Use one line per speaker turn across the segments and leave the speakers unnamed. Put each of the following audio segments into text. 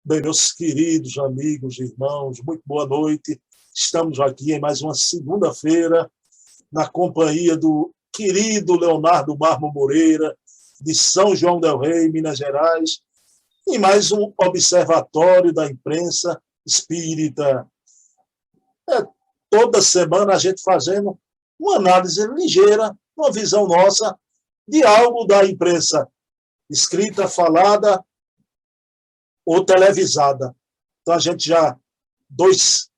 Bem, meus queridos amigos, irmãos, muito boa noite. Estamos aqui em mais uma segunda-feira, na companhia do querido Leonardo Marmo Moreira, de São João del Rei, Minas Gerais, e mais um observatório da imprensa espírita. Toda semana a gente fazendo uma análise ligeira, uma visão nossa de algo da imprensa escrita, falada ou televisada. Então, a gente já, 2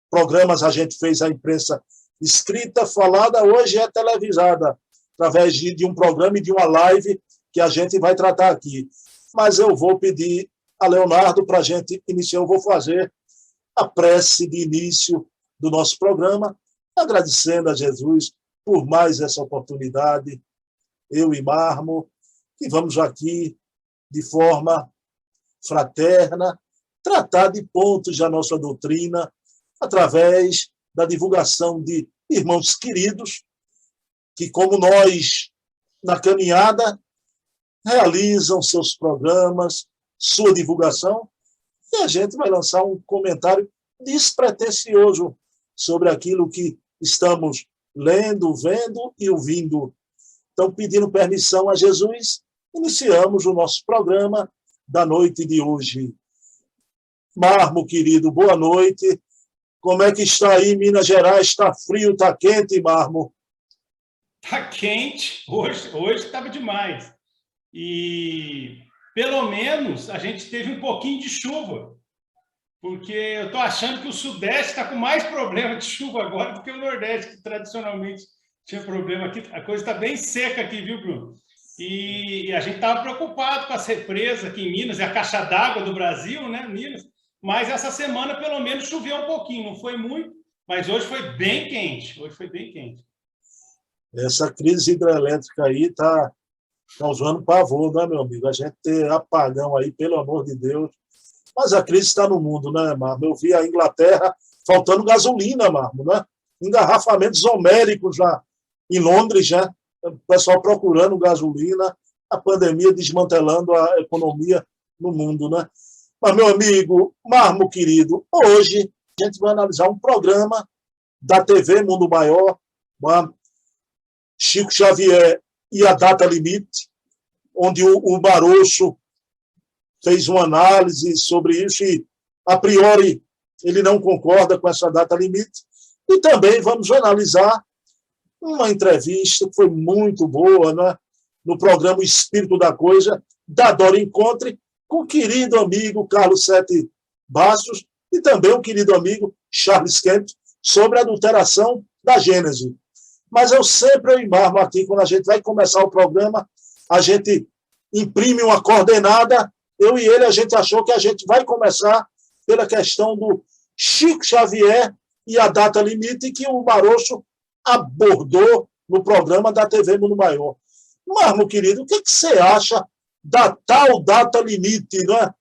programas a gente fez a imprensa escrita, falada, hoje é televisada, através de um programa e de uma live que a gente vai tratar aqui. Mas eu vou pedir a Leonardo para a gente iniciar, eu vou fazer a prece de início do nosso programa, agradecendo a Jesus por mais essa oportunidade, eu e Marmo, que vamos aqui, de forma fraterna, tratar de pontos da nossa doutrina, através da divulgação de irmãos queridos, que, como nós, na caminhada, realizam seus programas, sua divulgação, e a gente vai lançar um comentário despretensioso sobre aquilo que estamos lendo, vendo e ouvindo. Então, pedindo permissão a Jesus, iniciamos o nosso programa da noite de hoje. Marmo, querido, boa noite. Como é que está aí em Minas Gerais? Está frio, está quente, Marmo?
Está quente. Hoje estava demais. E, pelo menos, a gente teve um pouquinho de chuva. Porque eu estou achando que o Sudeste está com mais problema de chuva agora do que o Nordeste, que tradicionalmente tinha problema aqui. A coisa está bem seca aqui, viu, Bruno? E a gente estava preocupado com as represas aqui em Minas, é a caixa d'água do Brasil, né, Minas? Mas essa semana, pelo menos, choveu um pouquinho, não foi muito, mas hoje foi bem quente.
Essa crise hidrelétrica aí está causando pavor, né, meu amigo? A gente ter apagão aí, pelo amor de Deus. Mas a crise está no mundo, né, Marmo? Eu vi a Inglaterra faltando gasolina, Marmo, né? Engarrafamentos homéricos já em Londres, já. O pessoal procurando gasolina, a pandemia desmantelando a economia no mundo, né? Mas, meu amigo Marmo, querido, hoje a gente vai analisar um programa da TV Mundo Maior, Chico Xavier e a Data Limite, onde o Barocho fez uma análise sobre isso e, a priori, ele não concorda com essa data limite. E também vamos analisar uma entrevista que foi muito boa, né, no programa O Espírito da Coisa, da Dora Encontre, com o querido amigo Carlos Sete Bastos e também o querido amigo Charles Kemp, sobre a adulteração da Gênese. Mas eu sempre Marmo aqui, quando a gente vai começar o programa, a gente imprime uma coordenada. Eu e ele, a gente achou que a gente vai começar pela questão do Chico Xavier e a data limite que o Barocho abordou no programa da TV Mundo Maior. Marmo, querido, o que você acha da tal data limite, né?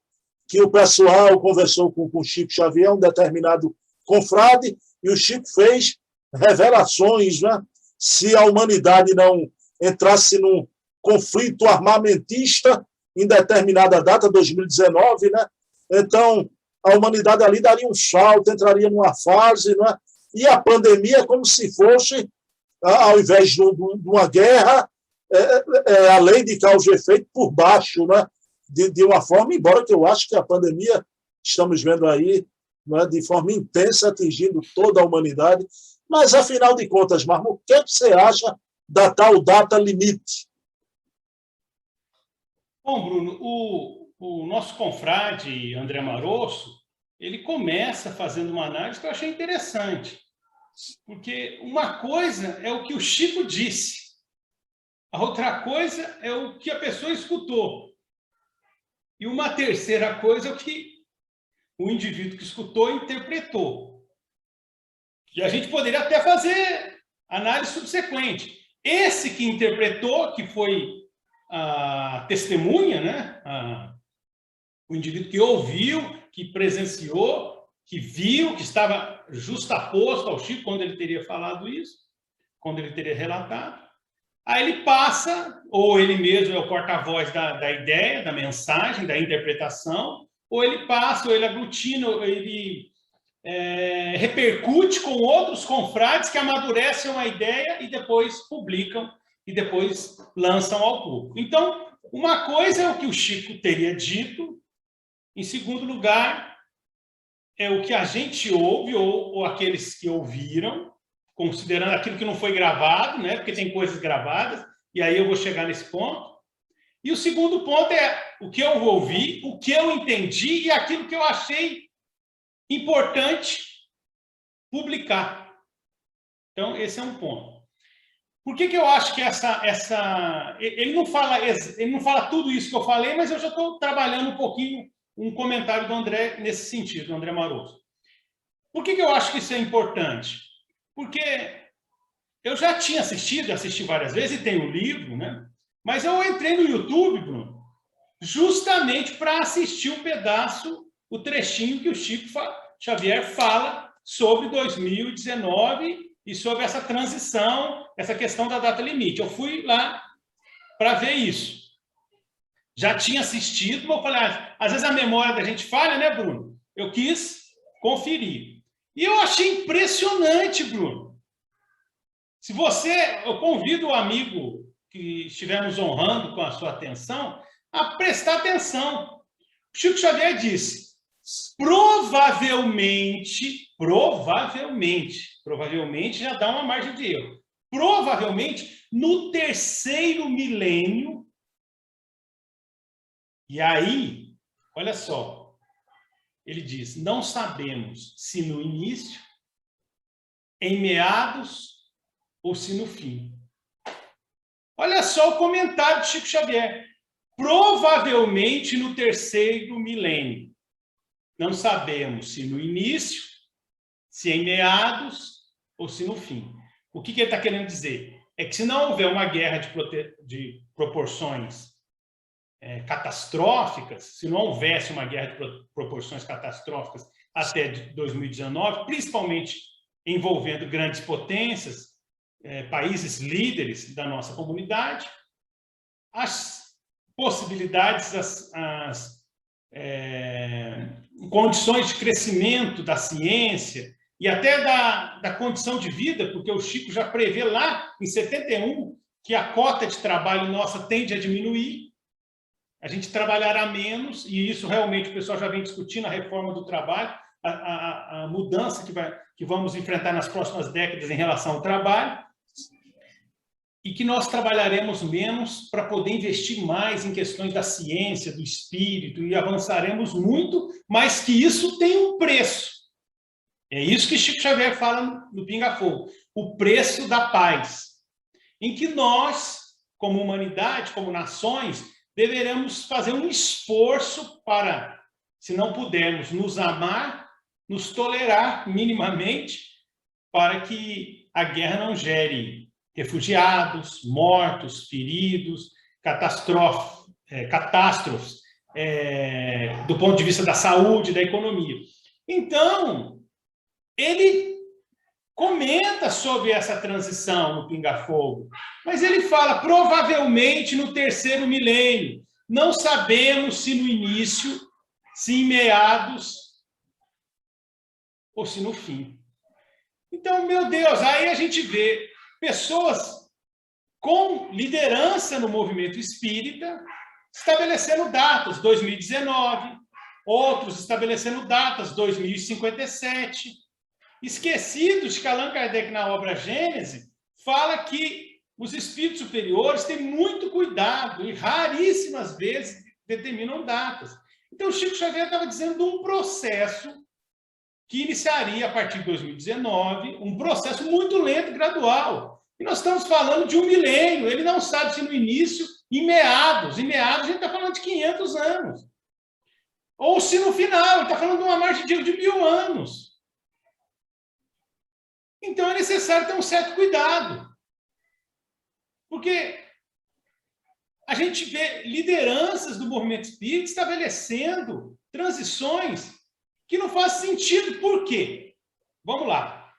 Que o pessoal conversou com o Chico Xavier, um determinado confrade, e o Chico fez revelações, né? Se a humanidade não entrasse num conflito armamentista em determinada data, 2019, né? Então, a humanidade ali daria um salto, entraria numa fase, né? E a pandemia é como se fosse, ao invés de uma guerra, a lei de causa e efeito por baixo, né? De uma forma, embora que eu acho que a pandemia, estamos vendo aí, né, de forma intensa, atingindo toda a humanidade. Mas, afinal de contas, Marmo, o que você acha da tal data limite?
Bom, Bruno, o nosso confrade André Marosso, ele começa fazendo uma análise que eu achei interessante, porque uma coisa é o que o Chico disse, a outra coisa é o que a pessoa escutou, e uma terceira coisa é o que o indivíduo que escutou interpretou. E a gente poderia até fazer análise subsequente. Esse que interpretou, que foi a testemunha, né? O indivíduo que ouviu, que presenciou, que viu, que estava justaposto ao Chico quando ele teria falado isso, quando ele teria relatado. Aí ele passa, ou ele mesmo é o porta-voz da ideia, da mensagem, da interpretação, ou ele passa, ou ele aglutina, ou ele repercute com outros confrades que amadurecem uma ideia e depois publicam e depois lançam ao público. Então, uma coisa é o que o Chico teria dito, em segundo lugar, é o que a gente ouve, ou aqueles que ouviram, considerando aquilo que não foi gravado, né? Porque tem coisas gravadas, e aí eu vou chegar nesse ponto. E o segundo ponto é o que eu ouvi, o que eu entendi e aquilo que eu achei importante publicar. Então, esse é um ponto. Por que eu acho que ele não fala tudo isso que eu falei, mas eu já estou trabalhando um pouquinho um comentário do André nesse sentido, do André Maroso. Por que eu acho que isso é importante? Porque eu já tinha assisti várias vezes, e tenho o livro, né? Mas eu entrei no YouTube, Bruno, justamente para assistir um pedaço, o trechinho que o Chico Xavier fala sobre 2019 e sobre essa transição, essa questão da data limite. Eu fui lá para ver isso. Já tinha assistido, mas eu falei, às vezes a memória da gente falha, né, Bruno? Eu quis conferir. E eu achei impressionante, Bruno. Eu convido o amigo que estivermos honrando com a sua atenção a prestar atenção. O Chico Xavier disse, provavelmente já dá uma margem de erro, provavelmente no 3º milênio, e aí, olha só, ele diz, não sabemos se no início, em meados ou se no fim. Olha só o comentário de Chico Xavier. Provavelmente no 3º milênio. Não sabemos se no início, se em meados ou se no fim. O que ele está querendo dizer? É que se não houver uma guerra de proporções catastróficas, se não houvesse uma guerra de proporções catastróficas até 2019, principalmente envolvendo grandes potências, países líderes da nossa comunidade, as possibilidades, as condições de crescimento da ciência e até da condição de vida, porque o Chico já prevê lá em 71 que a cota de trabalho nossa tende a diminuir, a gente trabalhará menos, e isso realmente o pessoal já vem discutindo, a reforma do trabalho, a mudança que vamos enfrentar nas próximas décadas em relação ao trabalho, e que nós trabalharemos menos para poder investir mais em questões da ciência, do espírito, e avançaremos muito, mas que isso tem um preço. É isso que Chico Xavier fala no Pinga Fogo, o preço da paz, em que nós, como humanidade, como nações, deveremos fazer um esforço para, se não pudermos nos amar, nos tolerar minimamente, para que a guerra não gere refugiados, mortos, feridos, catástrofes do ponto de vista da saúde, da economia. Então, ele comenta sobre essa transição no Pinga Fogo, mas ele fala, provavelmente no 3º milênio, não sabemos se no início, se em meados ou se no fim. Então, meu Deus, aí a gente vê pessoas com liderança no movimento espírita estabelecendo datas, 2019, outros estabelecendo datas, 2057, esquecidos de que Allan Kardec, na obra Gênese, fala que os espíritos superiores têm muito cuidado e raríssimas vezes determinam datas. Então, o Chico Xavier estava dizendo de um processo que iniciaria a partir de 2019, um processo muito lento e gradual. E nós estamos falando de 1 milênio, ele não sabe se no início, em meados a gente está falando de 500 anos. Ou se no final, ele está falando de uma margem de 1000 anos. Então é necessário ter um certo cuidado. Porque a gente vê lideranças do movimento espírita estabelecendo transições que não fazem sentido. Por quê? Vamos lá.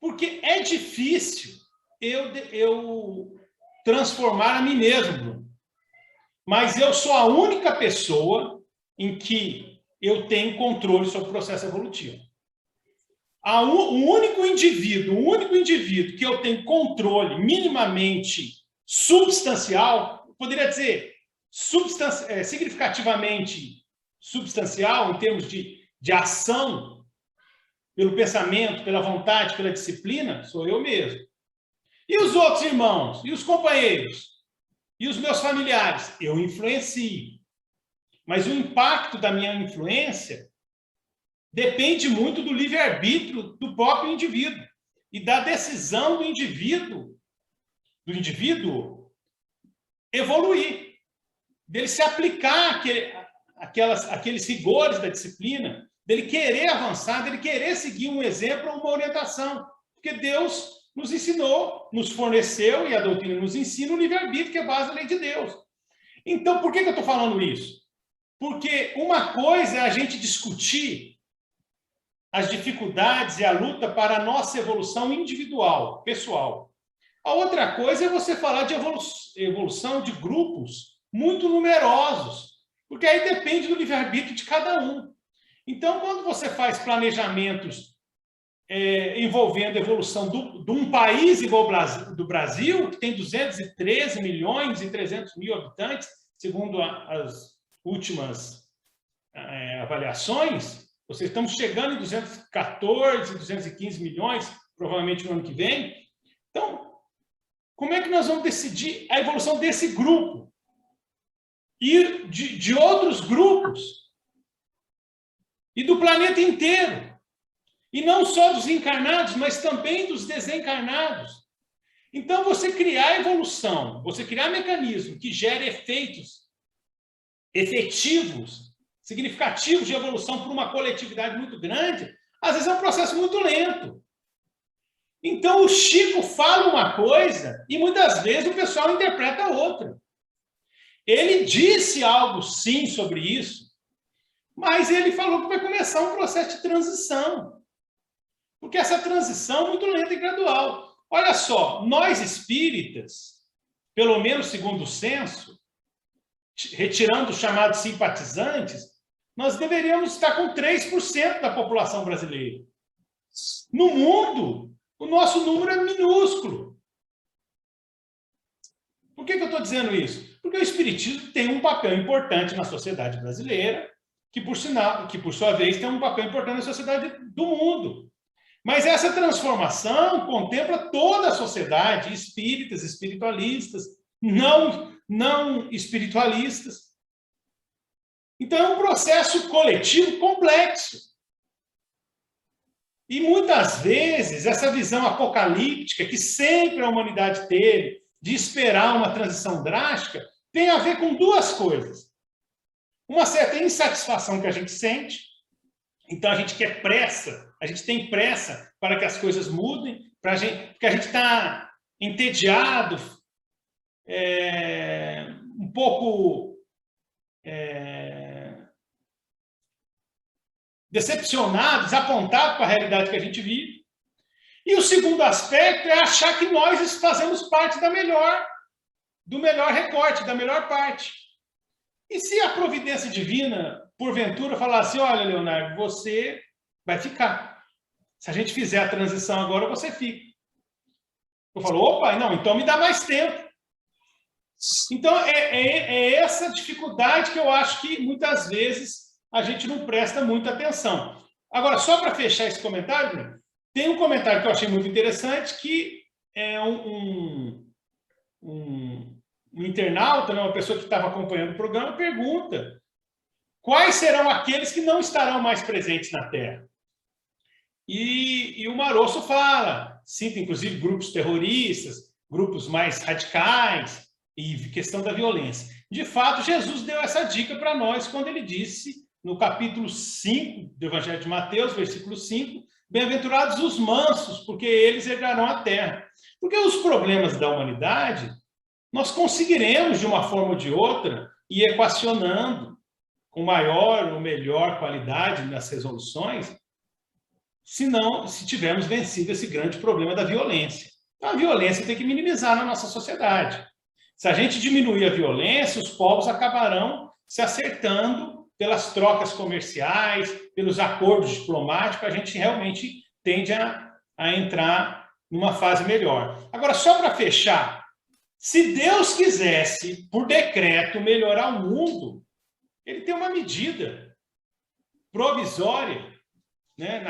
Porque é difícil eu transformar a mim mesmo, Bruno. Mas eu sou a única pessoa em que eu tenho controle sobre o processo evolutivo. O único indivíduo que eu tenho controle minimamente substancial, poderia dizer significativamente substancial, em termos de ação, pelo pensamento, pela vontade, pela disciplina, sou eu mesmo. E os outros irmãos? E os companheiros? E os meus familiares? Eu influencio. Mas o impacto da minha influência depende muito do livre-arbítrio do próprio indivíduo e da decisão do indivíduo evoluir, dele se aplicar aqueles rigores da disciplina, dele querer avançar, dele querer seguir um exemplo ou uma orientação. Porque Deus nos ensinou, nos forneceu, e a doutrina nos ensina, o livre-arbítrio, que é a base da lei de Deus. Então, por que eu estou falando isso? Porque uma coisa é a gente discutir as dificuldades e a luta para a nossa evolução individual, pessoal. A outra coisa é você falar de evolução de grupos muito numerosos, porque aí depende do livre-arbítrio de cada um. Então, quando você faz planejamentos envolvendo a evolução de um país igual do Brasil, que tem 213 milhões e 300 mil habitantes, segundo as últimas avaliações, estamos chegando em 214, 215 milhões, provavelmente no ano que vem. Então, como é que nós vamos decidir a evolução desse grupo? E de outros grupos? E do planeta inteiro? E não só dos encarnados, mas também dos desencarnados. Então, você criar evolução, você criar mecanismo que gere efeitos efetivos, significativos de evolução para uma coletividade muito grande, às vezes é um processo muito lento. Então, o Chico fala uma coisa e muitas vezes o pessoal interpreta outra. Ele disse algo, sim, sobre isso, mas ele falou que vai começar um processo de transição. Porque essa transição é muito lenta e gradual. Olha só, nós espíritas, pelo menos segundo o censo, retirando os chamados simpatizantes, nós deveríamos estar com 3% da população brasileira. No mundo, o nosso número é minúsculo. Por que eu estou dizendo isso? Porque o espiritismo tem um papel importante na sociedade brasileira, que por sua vez tem um papel importante na sociedade do mundo. Mas essa transformação contempla toda a sociedade, espíritas, espiritualistas, não espiritualistas. Então, é um processo coletivo complexo. E, muitas vezes, essa visão apocalíptica que sempre a humanidade teve, de esperar uma transição drástica, tem a ver com duas coisas. Uma certa insatisfação que a gente sente, então a gente quer pressa, a gente tem pressa para que as coisas mudem, porque a gente está entediado, um pouco decepcionado, desapontado com a realidade que a gente vive. E o segundo aspecto é achar que nós fazemos parte do melhor recorte, da melhor parte. E se a providência divina, porventura, falar assim, olha, Leonardo, você vai ficar. Se a gente fizer a transição agora, você fica. Eu falo, opa, não, então me dá mais tempo. Então, é essa dificuldade que eu acho que, muitas vezes, a gente não presta muita atenção. Agora, só para fechar esse comentário, tem um comentário que eu achei muito interessante, que é um internauta, uma pessoa que estava acompanhando o programa, pergunta quais serão aqueles que não estarão mais presentes na Terra. E o Marosso fala, cita inclusive grupos terroristas, grupos mais radicais e questão da violência. De fato, Jesus deu essa dica para nós quando ele disse, no capítulo 5 do Evangelho de Mateus, versículo 5, bem-aventurados os mansos, porque eles herdarão a terra. Porque os problemas da humanidade, nós conseguiremos, de uma forma ou de outra, ir equacionando com maior ou melhor qualidade nas resoluções, se tivermos vencido esse grande problema da violência. Então, a violência tem que minimizar na nossa sociedade. Se a gente diminuir a violência, os povos acabarão se acertando pelas trocas comerciais, pelos acordos diplomáticos, a gente realmente tende a entrar numa fase melhor. Agora, só para fechar, se Deus quisesse, por decreto, melhorar o mundo, ele tem uma medida provisória, né,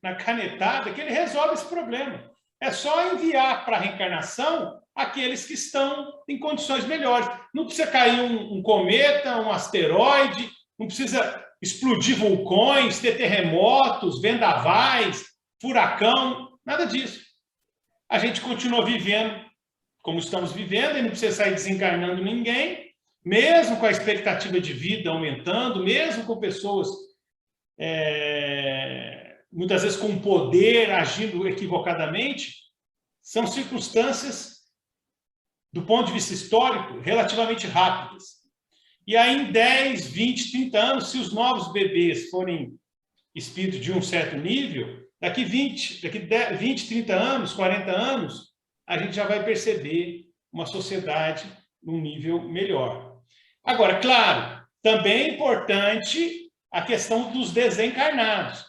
na canetada, que ele resolve esse problema. É só enviar para a reencarnação aqueles que estão em condições melhores. Não precisa cair um cometa, um asteroide, não precisa explodir vulcões, ter terremotos, vendavais, furacão, nada disso. A gente continua vivendo como estamos vivendo e não precisa sair desencarnando ninguém, mesmo com a expectativa de vida aumentando, mesmo com pessoas muitas vezes com poder agindo equivocadamente, são circunstâncias, do ponto de vista histórico, relativamente rápidas. E aí, em 10, 20, 30 anos, se os novos bebês forem espíritos de um certo nível, daqui 20, 30 anos, 40 anos, a gente já vai perceber uma sociedade num nível melhor. Agora, claro, também é importante a questão dos desencarnados.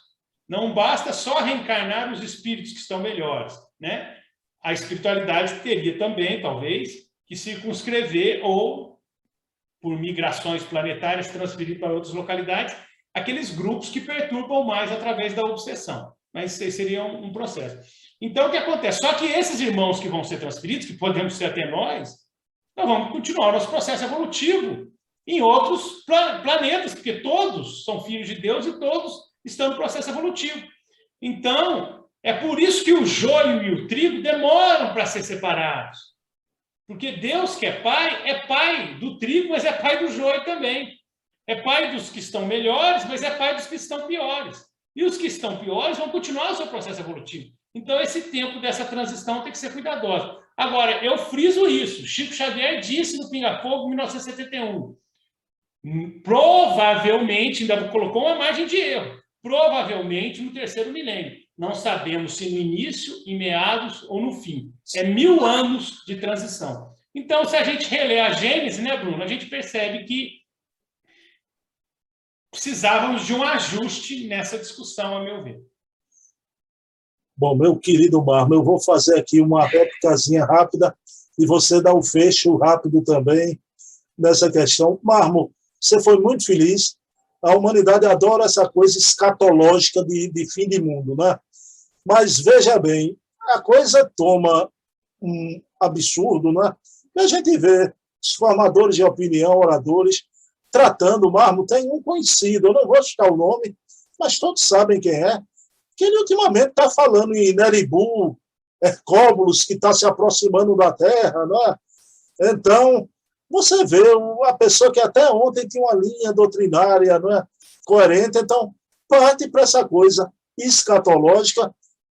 Não basta só reencarnar os espíritos que estão melhores, né? A espiritualidade teria também, talvez, que circunscrever ou, por migrações planetárias, transferir para outras localidades, aqueles grupos que perturbam mais através da obsessão. Mas isso seria um processo. Então, o que acontece? Só que esses irmãos que vão ser transferidos, que podemos ser até nós vamos continuar o nosso processo evolutivo em outros planetas, porque todos são filhos de Deus e todos estão no processo evolutivo. Então, é por isso que o joio e o trigo demoram para ser separados. Porque Deus, que é pai do trigo, mas é pai do joio também. É pai dos que estão melhores, mas é pai dos que estão piores. E os que estão piores vão continuar o seu processo evolutivo. Então, esse tempo dessa transição tem que ser cuidadoso. Agora, eu friso isso. Chico Xavier disse no Pinga Fogo, em 1971. Provavelmente, ainda colocou uma margem de erro, provavelmente no terceiro milênio. Não sabemos se no início, em meados ou no fim. É 1000 anos de transição. Então, se a gente relê a Gênesis, né, Bruno, a gente percebe que precisávamos de um ajuste nessa discussão, a meu ver.
Bom, meu querido Marmo, eu vou fazer aqui uma réplicazinha rápida e você dá o fecho rápido também nessa questão. Marmo, você foi muito feliz. A humanidade adora essa coisa escatológica de fim de mundo, né? Mas, veja bem, a coisa toma um absurdo, né? E a gente vê os formadores de opinião, oradores, tratando o Marmo. Tem um conhecido, eu não vou citar o nome, mas todos sabem quem é, que ele ultimamente está falando em Neribu, Hercóbulos, que está se aproximando da Terra, né? Então, você vê a pessoa que até ontem tinha uma linha doutrinária, não é, coerente, então parte para essa coisa escatológica.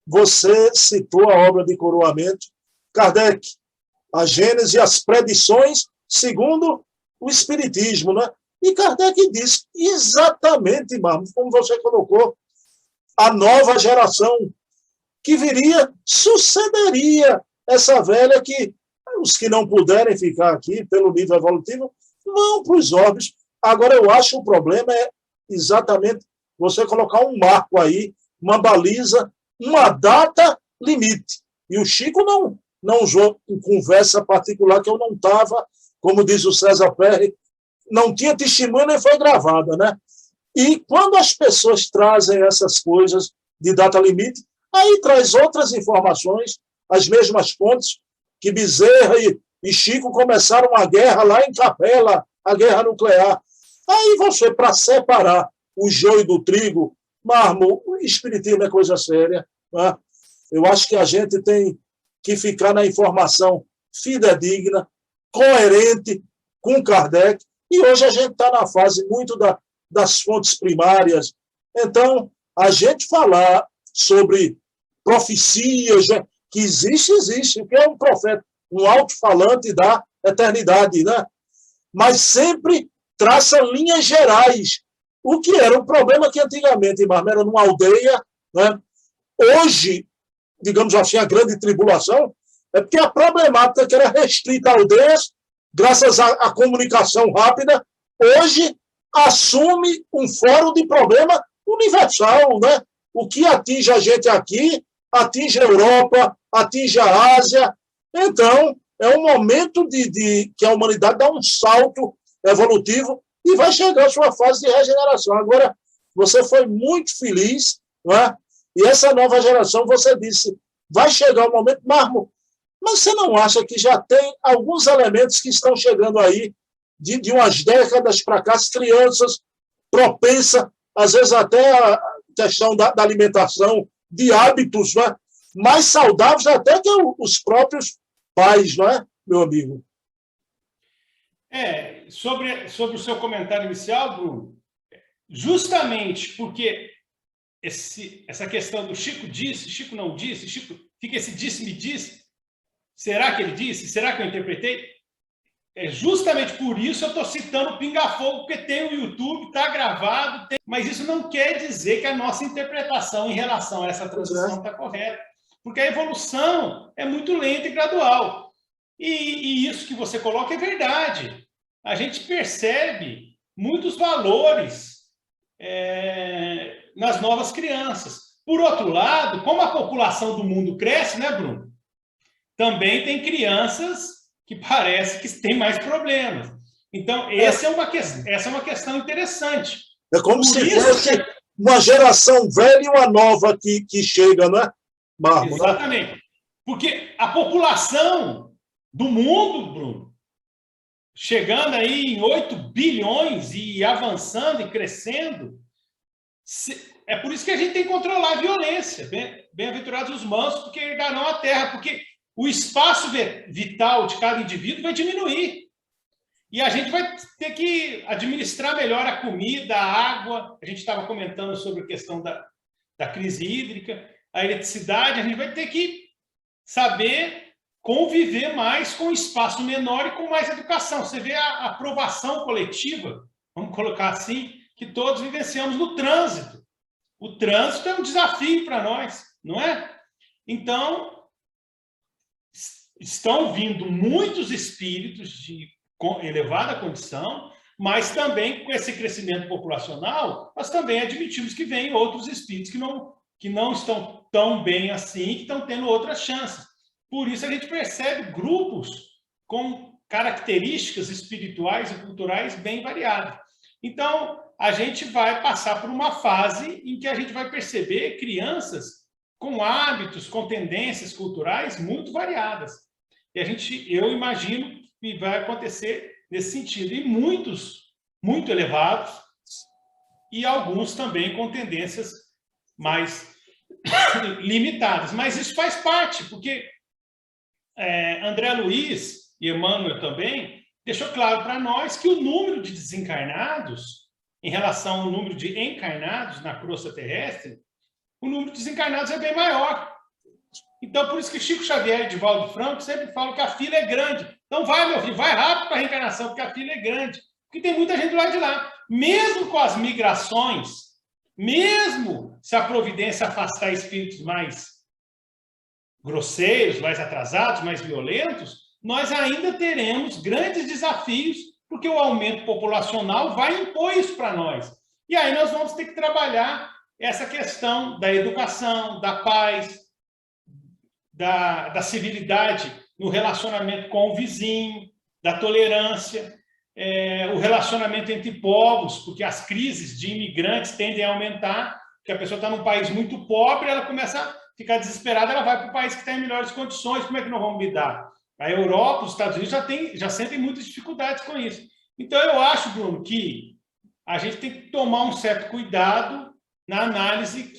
Você citou a obra de coroamento, Kardec, a Gênese e as predições segundo o Espiritismo, né? E Kardec diz exatamente, Marmo, como você colocou, a nova geração que viria sucederia essa velha que os que não puderem ficar aqui pelo nível evolutivo vão para os órbits. Agora, eu acho que o problema é exatamente você colocar um marco aí, uma baliza, uma data limite. E o Chico não usou em conversa particular que eu não estava, como diz o César Perry, não tinha testemunha nem foi gravada, né? E quando as pessoas trazem essas coisas de data limite, aí traz outras informações, as mesmas fontes, que Bezerra e Chico começaram uma guerra lá em Capela, a guerra nuclear. Aí você, para separar o joio do trigo, Marmo, o espiritismo é coisa séria, né? Eu acho que a gente tem que ficar na informação fidedigna, coerente com Kardec, e hoje a gente está na fase muito das fontes primárias. Então, a gente falar sobre profecias, que existe, que é um profeta, um alto-falante da eternidade, né? Mas sempre traça linhas gerais. O que era um problema que antigamente, Marmo, era numa aldeia, né? Hoje, digamos assim, a grande tribulação é porque a problemática que era restrita a aldeias, graças à comunicação rápida, hoje assume um fórum de problema universal, né? O que atinge a gente aqui, atinge a Europa, atinge a Ásia. Então, é um momento que a humanidade dá um salto evolutivo e vai chegar à sua fase de regeneração. Agora, você foi muito feliz, não é? E essa nova geração, você disse, vai chegar o momento, Marmo, mas você não acha que já tem alguns elementos que estão chegando aí de umas décadas para cá, as crianças propensas, às vezes até a questão da alimentação, de hábitos, não é? Mais saudáveis até que os próprios pais, não é, meu amigo?
Sobre o seu comentário inicial, Bruno, justamente porque essa questão do Chico disse, Chico não disse, Chico fica esse disse-me disse, será que ele disse? Será que eu interpretei? Justamente por isso eu estou citando o Pinga Fogo, porque tem o YouTube, está gravado, mas isso não quer dizer que a nossa interpretação em relação a essa transição está correta, porque a evolução é muito lenta e gradual. E isso que você coloca é verdade. A gente percebe muitos valores nas novas crianças. Por outro lado, como a população do mundo cresce, né, Bruno? Também tem crianças que parece que têm mais problemas. Então, essa é uma questão interessante.
É como se fosse uma geração velha e uma nova que chega, não é, Marmo?
Exatamente. Porque a população do mundo, Bruno, chegando aí em 8 bilhões e avançando e crescendo, é por isso que a gente tem que controlar a violência. Bem-aventurados os mansos, porque herdarão a terra, porque o espaço vital de cada indivíduo vai diminuir. E a gente vai ter que administrar melhor a comida, a água. A gente estava comentando sobre a questão da crise hídrica, a eletricidade. A gente vai ter que saber conviver mais com espaço menor e com mais educação. Você vê a aprovação coletiva, vamos colocar assim, que todos vivenciamos no trânsito. O trânsito é um desafio para nós, não é? Então, estão vindo muitos espíritos de elevada condição, mas também com esse crescimento populacional, nós também admitimos que vêm outros espíritos que não estão tão bem assim, que estão tendo outras chances. Por isso a gente percebe grupos com características espirituais e culturais bem variadas. Então, a gente vai passar por uma fase em que a gente vai perceber crianças com hábitos, com tendências culturais muito variadas. E eu imagino que vai acontecer nesse sentido. E muitos muito elevados e alguns também com tendências mais limitadas. Mas isso faz parte, porque André Luiz e Emmanuel também deixou claro para nós que o número de desencarnados, em relação ao número de encarnados na crosta terrestre, o número de desencarnados é bem maior. Então, por isso que Chico Xavier e Divaldo Franco sempre falam que a fila é grande. Então, vai, meu filho, vai rápido para a reencarnação, porque a fila é grande. Porque tem muita gente do lado de lá. Mesmo com as migrações, mesmo se a providência afastar espíritos mais grosseiros, mais atrasados, mais violentos, nós ainda teremos grandes desafios, porque o aumento populacional vai impor isso para nós. E aí nós vamos ter que trabalhar essa questão da educação, da paz, da civilidade no relacionamento com o vizinho, da tolerância, o relacionamento entre povos, porque as crises de imigrantes tendem a aumentar, porque a pessoa está num país muito pobre, ela começa a ficar desesperada, ela vai para o país que está em melhores condições, como é que nós vamos lidar? A Europa, os Estados Unidos já sentem muitas dificuldades com isso. Então, eu acho, Bruno, que a gente tem que tomar um certo cuidado na análise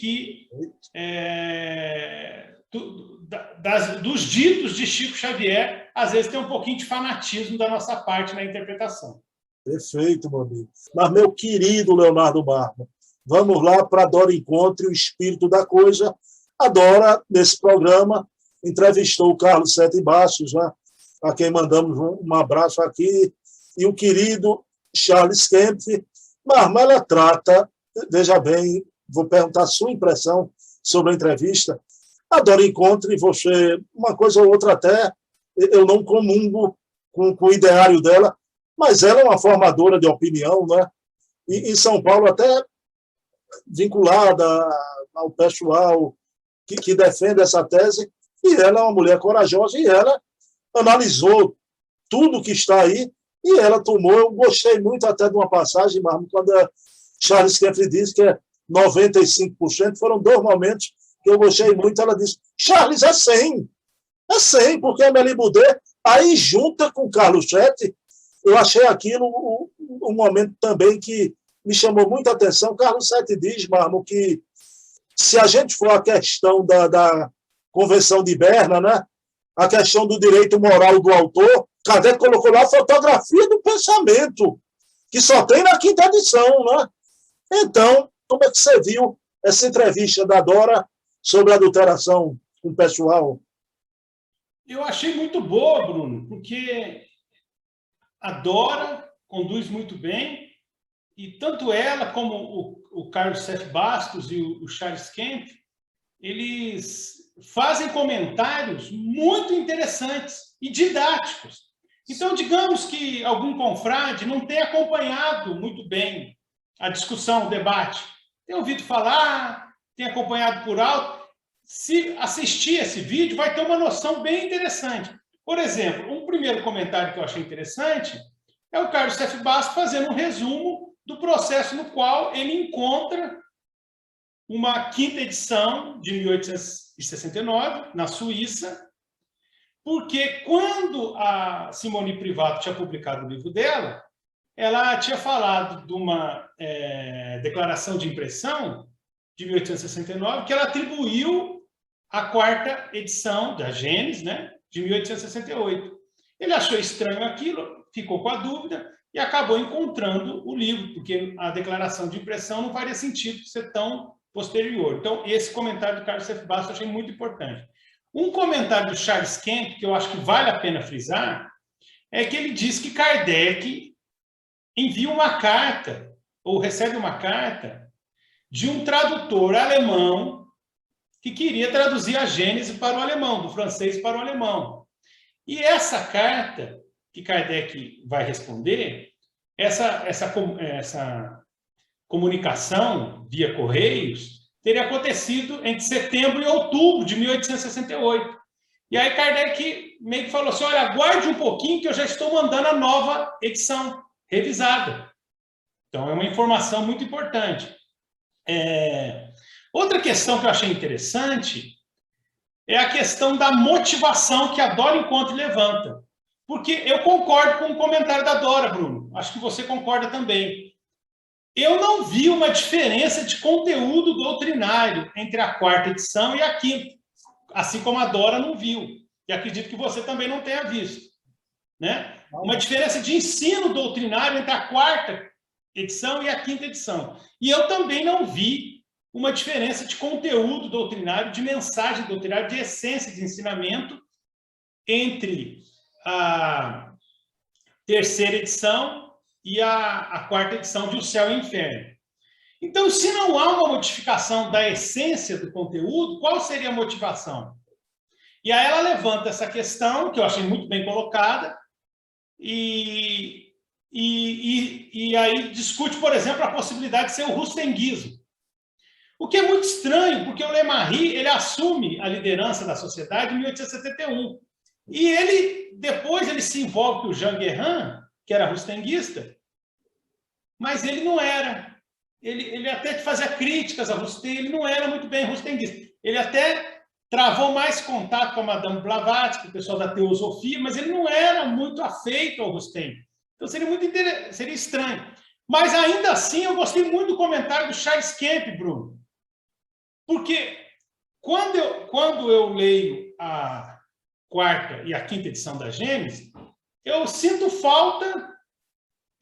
dos ditos de Chico Xavier, às vezes tem um pouquinho de fanatismo da nossa parte na interpretação.
Perfeito, meu amigo. Mas, meu querido Leonardo Marmo, vamos lá para a Dora Encontre, o espírito da coisa. A Dora, nesse programa, entrevistou o Carlos Sete Bastos, né, a quem mandamos um abraço aqui, e o querido Charles Kemp. Marmo, ela trata, veja bem, vou perguntar a sua impressão sobre a entrevista. A Dora Encontre, você, uma coisa ou outra até, eu não comungo com o ideário dela, mas ela é uma formadora de opinião, né? e em São Paulo até vinculada ao pessoal que defende essa tese, e ela é uma mulher corajosa, e ela analisou tudo que está aí, e ela tomou, eu gostei muito até de uma passagem, Marmo, quando a Charles Kempf diz que é 95%, foram 2 momentos que eu gostei muito, ela disse, Charles, é 100, porque a Amélie Boudet, aí junta com Carlos Sete, eu achei aquilo um momento também que me chamou muita atenção. Carlos Sete diz, Marmo, que se a gente for a questão da Convenção de Berna, né, a questão do direito moral do autor, Kardec colocou lá a fotografia do pensamento, que só tem na 5ª edição. Né? Então, como é que você viu essa entrevista da Dora sobre a adulteração com o pessoal?
Eu achei muito boa, Bruno, porque a Dora conduz muito bem, e tanto ela como o Carlos Sete Bastos e o Charles Kempf, eles fazem comentários muito interessantes e didáticos. Então, digamos que algum confrade não tenha acompanhado muito bem a discussão, o debate, tem ouvido falar, tem acompanhado por alto, se assistir esse vídeo, vai ter uma noção bem interessante. Por exemplo, um primeiro comentário que eu achei interessante é o Carlos Sete Bastos fazendo um resumo do processo no qual ele encontra uma 5ª edição de 1869, na Suíça, porque quando a Simone Privato tinha publicado o livro dela, ela tinha falado de uma declaração de impressão de 1869 que ela atribuiu à 4ª edição da Gênesis, né, de 1868. Ele achou estranho aquilo, ficou com a dúvida e acabou encontrando o livro, porque a declaração de impressão não faria sentido ser tão posterior. Então, esse comentário do Carlos F. Bastos eu achei muito importante. Um comentário do Charles Kempf, que eu acho que vale a pena frisar, é que ele diz que Kardec envia uma carta, ou recebe uma carta, de um tradutor alemão que queria traduzir a Gênese para o alemão, do francês para o alemão. E essa carta que Kardec vai responder, essa comunicação via Correios teria acontecido entre setembro e outubro de 1868. E aí Kardec meio que falou assim, olha, aguarde um pouquinho que eu já estou mandando a nova edição revisada. Então, é uma informação muito importante. Outra questão que eu achei interessante é a questão da motivação que a Dora Encontre levanta. Porque eu concordo com o comentário da Dora, Bruno. Acho que você concorda também. Eu não vi uma diferença de conteúdo doutrinário entre a 4ª edição e a 5ª, assim como a Dora não viu. E acredito que você também não tenha visto. Né? Uma diferença de ensino doutrinário entre a 4ª edição e a 5ª edição. E eu também não vi uma diferença de conteúdo doutrinário, de mensagem doutrinária, de essência de ensinamento entre a 3ª edição e a 4ª edição de O Céu e o Inferno. Então, se não há uma modificação da essência do conteúdo, qual seria a motivação? E aí ela levanta essa questão, que eu achei muito bem colocada, e aí discute, por exemplo, a possibilidade de ser o rustenguismo. O que é muito estranho, porque o Lemarie, ele assume a liderança da sociedade em 1871. E depois ele se envolve com o Jean Guérin, que era rustenguista, mas ele não era. Ele até fazia críticas a Rustem, ele não era muito bem rustenguista. Ele até travou mais contato com a Madame Blavatsky, o pessoal da teosofia, mas ele não era muito afeito ao Rustem. Então seria estranho. Mas ainda assim eu gostei muito do comentário do Charles Kempf, Bruno. Porque quando eu leio a 4ª e a 5ª edição da Gênesis, eu sinto falta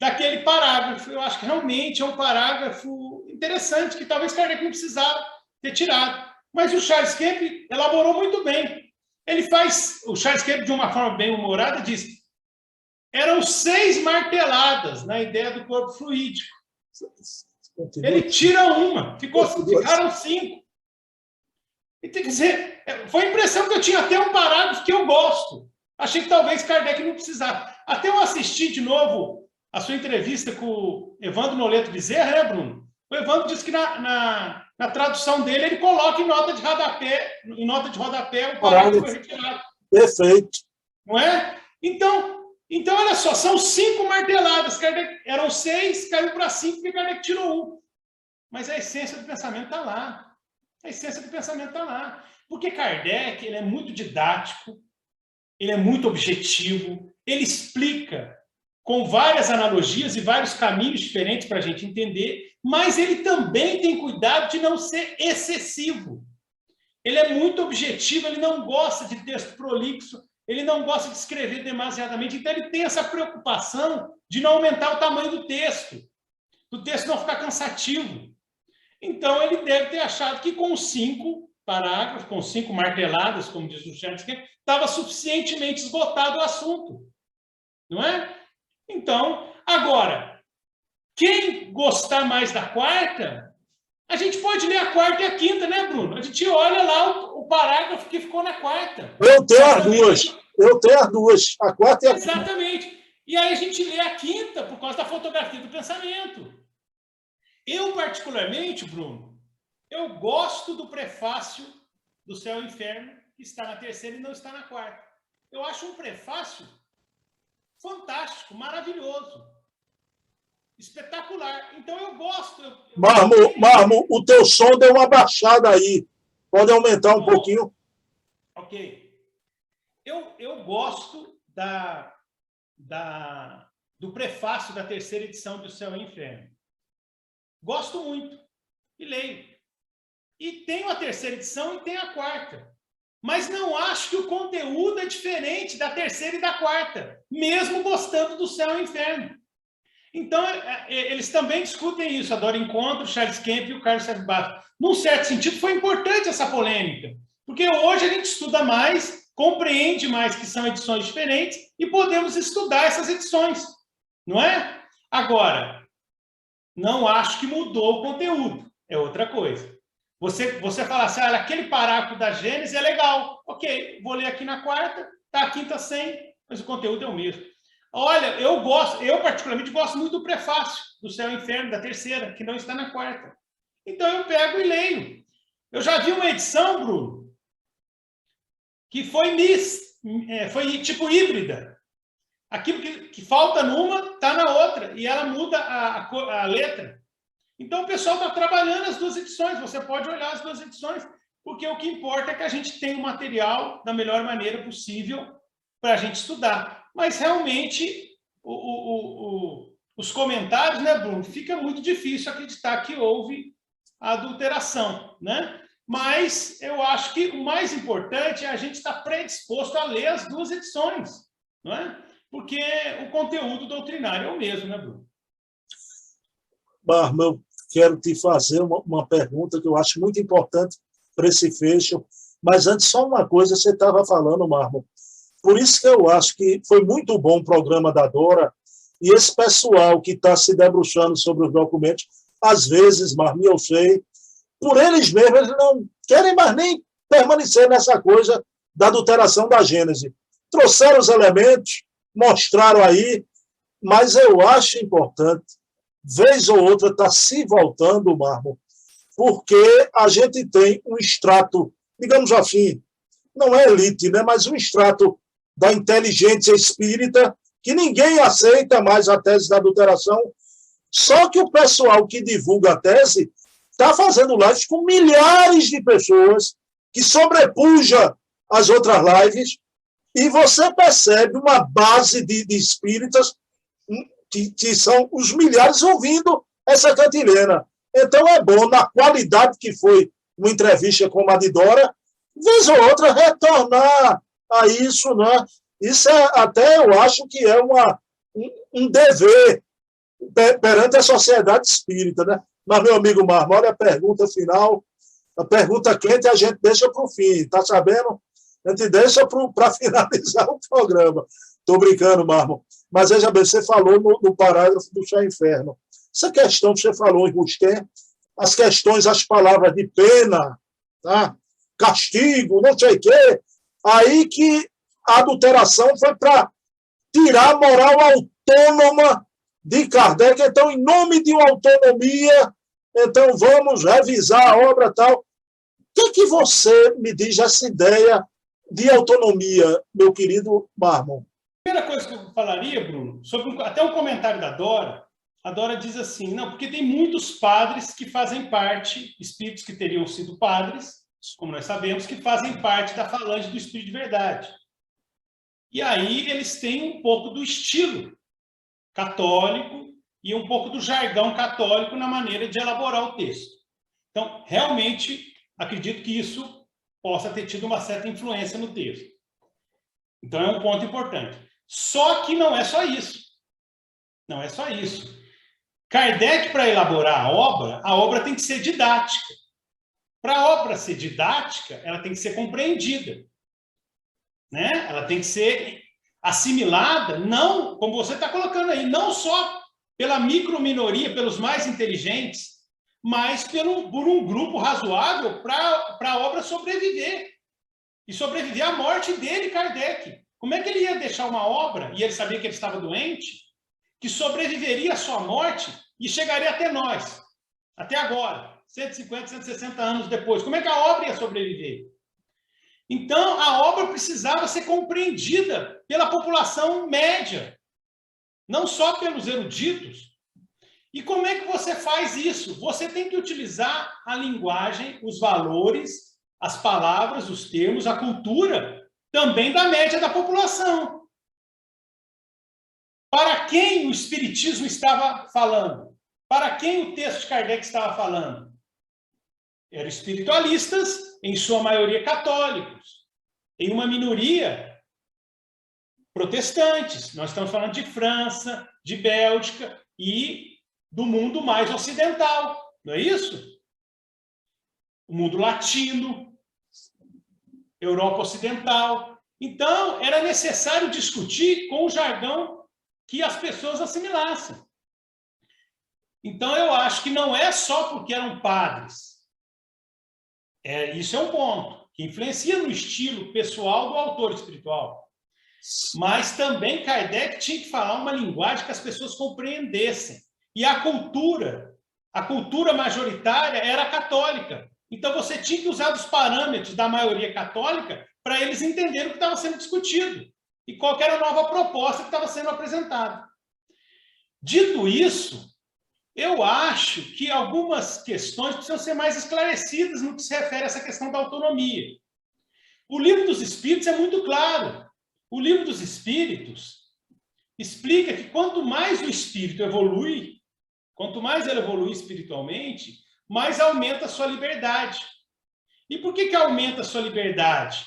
daquele parágrafo. Eu acho que realmente é um parágrafo interessante, que talvez Kardec não precisava ter tirado. Mas o Charles Kempf elaborou muito bem. O Charles Kempf, de uma forma bem humorada, diz: eram 6 marteladas na ideia do corpo fluídico. Ele tira uma, ficaram 5. E tem que dizer, foi a impressão que eu tinha, até um parágrafo que eu gosto. Achei que talvez Kardec não precisasse. Até eu assisti de novo a sua entrevista com o Evandro Noleto Bezerra, né, Bruno? O Evandro disse que na tradução dele, ele coloca em nota de rodapé o parágrafo que foi retirado.
Perfeito.
Não é? Então, olha só, são 5 marteladas. Kardec, eram 6, caiu para 5, porque Kardec tirou 1. Mas a essência do pensamento está lá. A essência do pensamento está lá. Porque Kardec, ele é muito didático, ele é muito objetivo, ele explica com várias analogias e vários caminhos diferentes para a gente entender, mas ele também tem cuidado de não ser excessivo. Ele é muito objetivo, ele não gosta de texto prolixo, ele não gosta de escrever demasiadamente, então ele tem essa preocupação de não aumentar o tamanho do texto não ficar cansativo. Então, ele deve ter achado que com 5 parágrafos, com 5 marteladas, como diz o Charles, estava suficientemente esgotado o assunto. Não é? Então, agora, quem gostar mais da quarta, a gente pode ler a quarta e a quinta, né, Bruno? A gente olha lá o parágrafo que ficou na quarta.
Eu tenho as duas. A quarta e a quinta.
Exatamente. E aí a gente lê a quinta por causa da fotografia do pensamento. Eu, particularmente, Bruno, eu gosto do prefácio do Céu e Inferno, que está na terceira e não está na quarta. Eu acho um prefácio fantástico, maravilhoso, espetacular. Então, eu gosto.
Marmo, o teu som deu uma baixada aí. Pode aumentar um pouquinho?
Ok. Eu gosto do prefácio da terceira edição do Céu e Inferno. Gosto muito. E leio. E tenho a terceira edição e tenho a quarta. Mas não acho que o conteúdo é diferente da terceira e da quarta, mesmo gostando do Céu e Inferno. Então, eles também discutem isso, a Dora Encontro, o Charles Kemp e o Carlos Sérgio Bastos. Num certo sentido, foi importante essa polêmica, porque hoje a gente estuda mais, compreende mais que são edições diferentes e podemos estudar essas edições, não é? Agora, não acho que mudou o conteúdo, é outra coisa. Você fala assim, olha, aquele parágrafo da Gênesis é legal. Ok, vou ler aqui na quarta, tá a quinta sem, mas o conteúdo é o mesmo. Olha, eu particularmente gosto muito do prefácio do Céu e Inferno, da terceira, que não está na quarta. Então eu pego e leio. Eu já vi uma edição, Bruno, que foi tipo híbrida. Aquilo que falta numa, está na outra, e ela muda a letra. Então, o pessoal está trabalhando as duas edições, você pode olhar as duas edições, porque o que importa é que a gente tenha o material da melhor maneira possível para a gente estudar. Mas, realmente, os comentários, né, Bruno, fica muito difícil acreditar que houve adulteração, né? Mas eu acho que o mais importante é a gente estar predisposto a ler as duas edições, não é? Porque o conteúdo doutrinário é o mesmo, né, Bruno?
Marmo, eu quero te fazer uma pergunta que eu acho muito importante para esse fecho. Mas antes, só uma coisa, você estava falando, Marmo. Por isso que eu acho que foi muito bom o programa da Dora, e esse pessoal que está se debruçando sobre os documentos, às vezes, Marmo, eu sei, por eles mesmos, eles não querem mais nem permanecer nessa coisa da adulteração da Gênese. Trouxeram os elementos, mostraram aí, mas eu acho importante, vez ou outra, está se voltando, Marmo, porque a gente tem um extrato, digamos assim, não é elite, né, mas um extrato da inteligência espírita, que ninguém aceita mais a tese da adulteração, só que o pessoal que divulga a tese está fazendo lives com milhares de pessoas, que sobrepuja as outras lives, e você percebe uma base de espíritas que são os milhares ouvindo essa cantilena. Então é bom, na qualidade que foi uma entrevista com a de Dora, vez ou outra retornar a isso, né? Isso até eu acho que é um dever perante a sociedade espírita, né? Mas, meu amigo Marmo, olha a pergunta final, a pergunta quente a gente deixa para o fim, tá sabendo? A gente deixa para finalizar o programa. Estou brincando, Marmo. Mas veja bem, você falou no parágrafo do Céu e Inferno. Essa questão que você falou em Rustem, as questões, as palavras de pena, tá? Castigo, não sei o quê, aí que a adulteração foi para tirar a moral autônoma de Kardec. Então, em nome de uma autonomia, então vamos revisar a obra tal. O que você me diz essa ideia de autonomia, meu querido Marmon?
A primeira coisa que eu falaria, Bruno, sobre até um comentário da Dora, a Dora diz assim, não, porque tem muitos padres que fazem parte, espíritos que teriam sido padres, como nós sabemos, que fazem parte da falange do Espírito de Verdade. E aí eles têm um pouco do estilo católico e um pouco do jargão católico na maneira de elaborar o texto. Então, realmente, acredito que isso possa ter tido uma certa influência no texto. Então, é um ponto importante. Só que não é só isso. Não é só isso. Kardec, para elaborar a obra tem que ser didática. Para a obra ser didática, ela tem que ser compreendida. Né? Ela tem que ser assimilada, não, como você está colocando aí, não só pela microminoria, pelos mais inteligentes, mas por um grupo razoável para a obra sobreviver. E sobreviver à morte dele, Kardec. Como é que ele ia deixar uma obra, e ele sabia que ele estava doente, que sobreviveria à sua morte e chegaria até nós, até agora, 150, 160 anos depois? Como é que a obra ia sobreviver? Então, a obra precisava ser compreendida pela população média, não só pelos eruditos. E como é que você faz isso? Você tem que utilizar a linguagem, os valores, as palavras, os termos, a cultura, também da média da população. Para quem o Espiritismo estava falando? Para quem o texto de Kardec estava falando? Eram espiritualistas, em sua maioria católicos, em uma minoria protestantes. Nós estamos falando de França, de Bélgica e do mundo mais ocidental, não é isso? O mundo latino, Europa Ocidental. Então, era necessário discutir com o jargão que as pessoas assimilassem. Então, eu acho que não é só porque eram padres. Isso é um ponto que influencia no estilo pessoal do autor espiritual. Mas também Kardec tinha que falar uma linguagem que as pessoas compreendessem. E a cultura majoritária era católica. Então, você tinha que usar os parâmetros da maioria católica para eles entenderem o que estava sendo discutido e qual era a nova proposta que estava sendo apresentada. Dito isso, eu acho que algumas questões precisam ser mais esclarecidas no que se refere a essa questão da autonomia. O Livro dos Espíritos é muito claro. O Livro dos Espíritos explica que quanto mais o espírito evolui, quanto mais ele evolui espiritualmente, mais aumenta a sua liberdade. E por que aumenta a sua liberdade?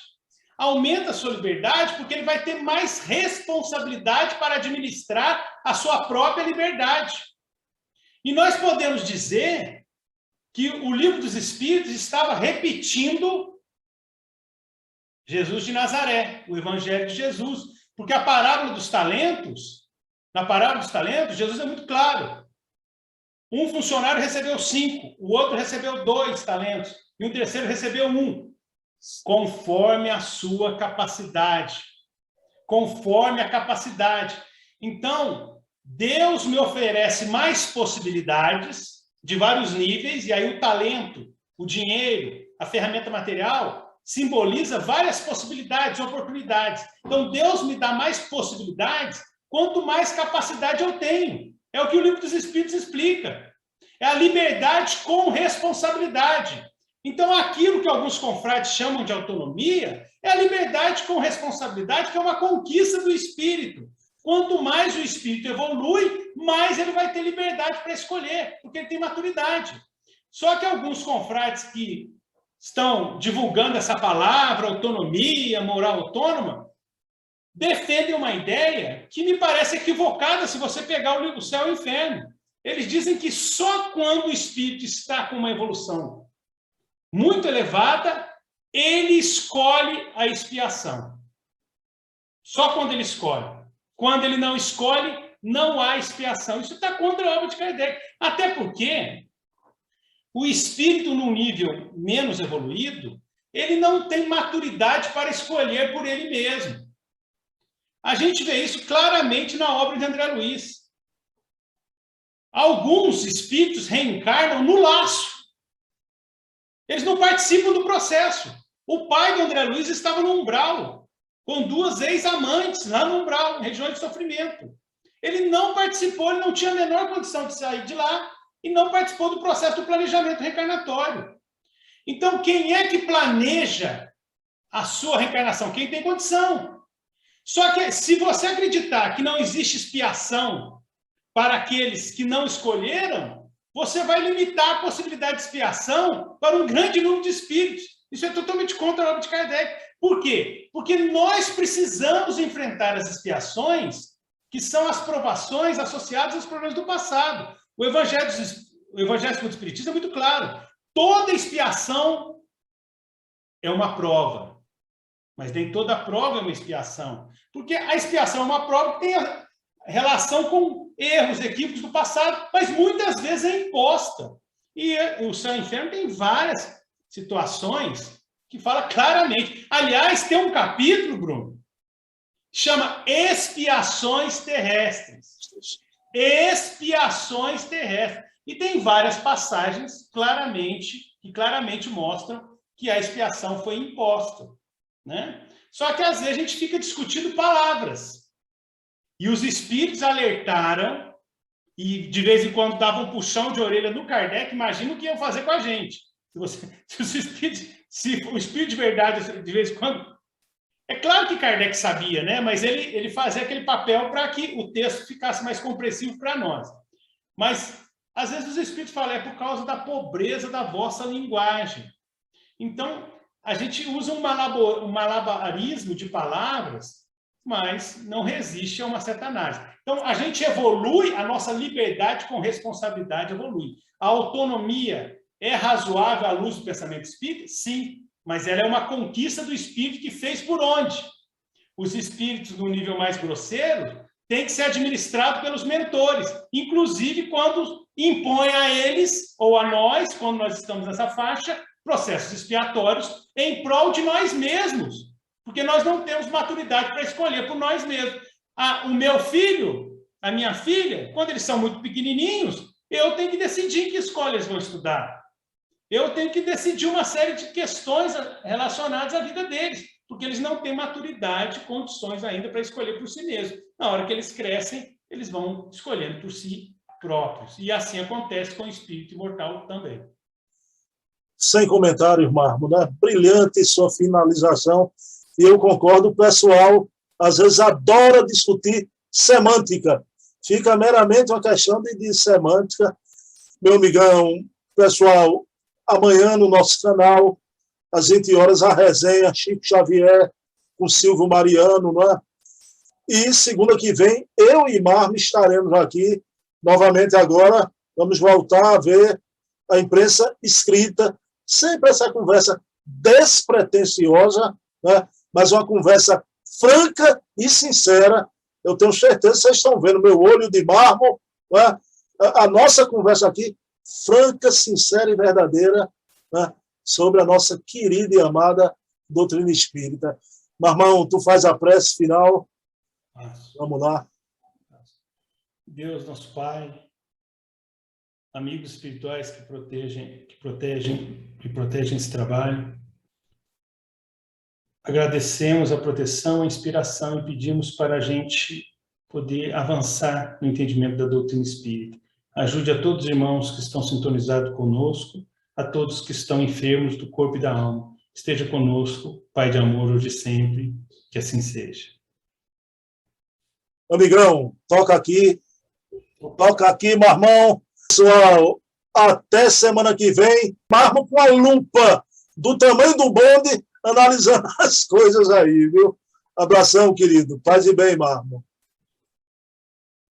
Aumenta a sua liberdade porque ele vai ter mais responsabilidade para administrar a sua própria liberdade. E nós podemos dizer que o Livro dos Espíritos estava repetindo Jesus de Nazaré, o Evangelho de Jesus, porque a parábola dos talentos, na parábola dos talentos, Jesus é muito claro. Um funcionário recebeu 5, o outro recebeu 2 talentos, e o terceiro recebeu 1, conforme a sua capacidade. Conforme a capacidade. Então, Deus me oferece mais possibilidades de vários níveis, e aí o talento, o dinheiro, a ferramenta material simboliza várias possibilidades, oportunidades. Então, Deus me dá mais possibilidades quanto mais capacidade eu tenho. É o que o Livro dos Espíritos explica. É a liberdade com responsabilidade. Então, aquilo que alguns confrades chamam de autonomia é a liberdade com responsabilidade, que é uma conquista do espírito. Quanto mais o espírito evolui, mais ele vai ter liberdade para escolher, porque ele tem maturidade. Só que alguns confrades que estão divulgando essa palavra, autonomia, moral autônoma, defendem uma ideia que me parece equivocada se você pegar o livro Céu e Inferno. Eles dizem que só quando o espírito está com uma evolução muito elevada, ele escolhe a expiação. Só quando ele escolhe. Quando ele não escolhe, não há expiação. Isso está contra a obra de Kardec. Até porque o espírito, num nível menos evoluído, ele não tem maturidade para escolher por ele mesmo. A gente vê isso claramente na obra de André Luiz. alguns espíritos reencarnam no laço. Eles não participam do processo. O pai do André Luiz estava no umbral, com 2 ex-amantes lá no umbral, em regiões de sofrimento. Ele não participou, ele não tinha a menor condição de sair de lá e não participou do processo do planejamento reencarnatório. Então, quem é que planeja a sua reencarnação? Quem tem condição. Só que, se você acreditar que não existe expiação para aqueles que não escolheram, você vai limitar a possibilidade de expiação para um grande número de espíritos. Isso é totalmente contra a obra de Kardec. Por quê? Porque nós precisamos enfrentar as expiações, que são as provações associadas aos problemas do passado. O Evangelho do Espiritismo é muito claro. Toda expiação é uma prova, mas nem toda prova é uma expiação. Porque a expiação é uma prova que tem relação com erros, equívocos do passado, mas muitas vezes é imposta. E o céu e o inferno tem várias situações que fala claramente. Aliás, tem um capítulo, Bruno, chama Expiações Terrestres. Expiações terrestres. E tem várias passagens que claramente mostram que a expiação foi imposta, né? Só que às vezes a gente fica discutindo palavras. E os espíritos alertaram e de vez em quando davam um puxão de orelha no Kardec. Imagina o que iam fazer com a gente. Se o espírito de verdade, de vez em quando... É claro que Kardec sabia, né? Mas ele fazia aquele papel para que o texto ficasse mais compreensivo para nós. Mas, às vezes, os espíritos falam, é por causa da pobreza da vossa linguagem. Então, a gente usa um malabarismo de palavras, mas não resiste a uma certa análise. Então, a gente evolui, a nossa liberdade com responsabilidade evolui. A autonomia é razoável à luz do pensamento espírita? Sim. Mas ela é uma conquista do espírito que fez por onde? Os espíritos, no nível mais grosseiro, têm que ser administrados pelos mentores, inclusive quando impõe a eles, ou a nós, quando nós estamos nessa faixa, processos expiatórios em prol de nós mesmos, porque nós não temos maturidade para escolher por nós mesmos. O meu filho, a minha filha, quando eles são muito pequenininhos, eu tenho que decidir em que escola eles vão estudar. Eu tenho que decidir uma série de questões relacionadas à vida deles, porque eles não têm maturidade, condições ainda para escolher por si mesmos. Na hora que eles crescem, eles vão escolhendo por si próprios. E assim acontece com o espírito imortal também.
Sem comentários, Marmo, né? Brilhante sua finalização. E eu concordo, o pessoal às vezes adora discutir semântica. Fica meramente uma questão de semântica. Meu amigão, pessoal, amanhã no nosso canal, às 20 horas, a resenha Chico Xavier com Silvio Mariano, não é? E segunda que vem, eu e Marmo estaremos aqui novamente agora. Vamos voltar a ver a imprensa escrita, sempre essa conversa despretensiosa, né? Mas uma conversa franca e sincera. Eu tenho certeza que vocês estão vendo meu olho de mármore, né? A nossa conversa aqui, franca, sincera e verdadeira, né, sobre a nossa querida e amada doutrina espírita. Marmão, tu faz a prece final. Vamos lá.
Deus, nosso Pai, amigos espirituais que protegem esse trabalho, agradecemos a proteção, a inspiração e pedimos para a gente poder avançar no entendimento da doutrina espírita. Ajude a todos os irmãos que estão sintonizados conosco, a todos que estão enfermos do corpo e da alma. Esteja conosco, Pai de amor, hoje e sempre, que assim seja.
Amigão, toca aqui, Marmão. Pessoal, até semana que vem. Marmão com a lupa do tamanho do bonde, analisando as coisas aí, viu? Abração, querido. Paz e bem, Marmão.